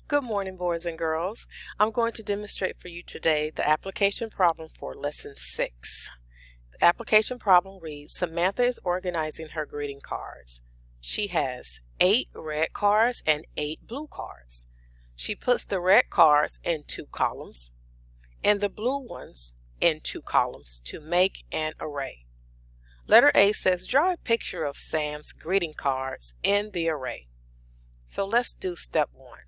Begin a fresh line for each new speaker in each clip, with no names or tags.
Good morning, boys and girls. I'm going to demonstrate for you today the application problem for Lesson 6. The application problem reads, Samantha is organizing her greeting cards. She has 8 red cards and 8 blue cards. She puts the red cards in 2 columns and the blue ones in 2 columns to make an array. Letter A says, draw a picture of Sam's greeting cards in the array. So let's do step 1.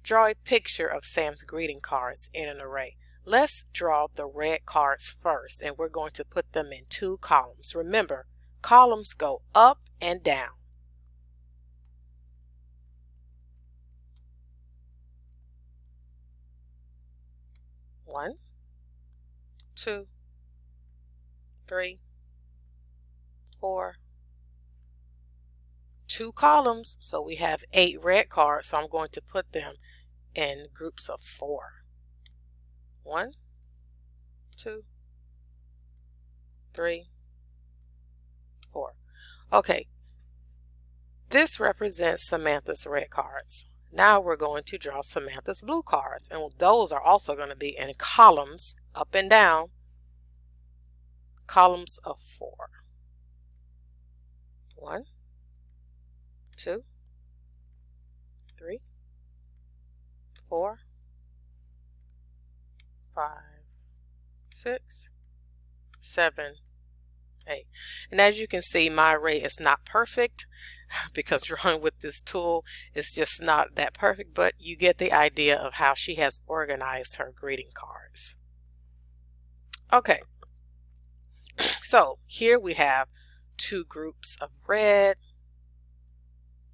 Draw a picture of Sam's greeting cards in an array. Let's draw the red cards first, and we're going to put them in 2 columns. Remember, columns go up and down. One, 2, 3, 4. 2 columns, so we have 8 red cards, so I'm going to put them in groups of 4. 1, 2, 3, 4. Okay, this represents Samantha's red cards. Now we're going to draw Samantha's blue cards, and those are also going to be in columns up and down, columns of 4. 1, 2, 3, 4, 5, 6, 7, 8. And as you can see, my array is not perfect because drawing with this tool is just not that perfect, but you get the idea of how she has organized her greeting cards. Okay, so here we have 2 groups of red,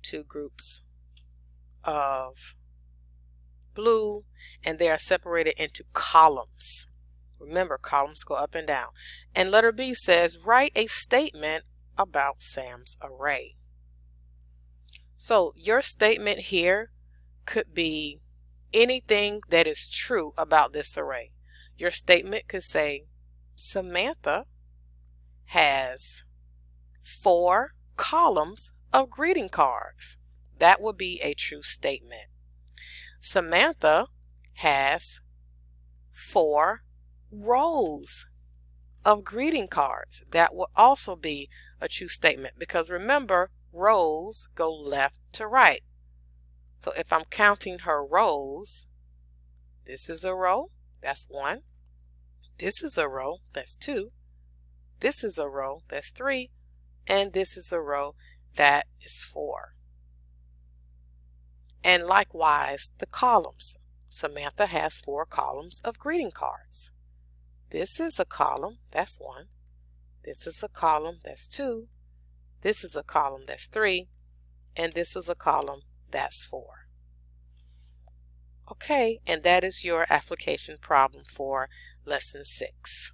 2 groups of blue, and they are separated into columns. Remember, columns go up and down. And letter B says, write a statement about Sam's array. So your statement here could be anything that is true about this array. Your statement could say, Samantha has 4 columns of greeting cards. That would be a true statement. Samantha has 4 rows of greeting cards. That will also be a true statement because remember, rows go left to right. So if I'm counting her rows, this is a row, that's 1. This is a row, that's 2. This is a row, that's 3. And this is a row, that is 4. And likewise, the columns. Samantha has 4 columns of greeting cards. This is a column, that's 1. This is a column, that's 2. This is a column, that's 3. And this is a column, that's 4. Okay, and that is your application problem for Lesson 6.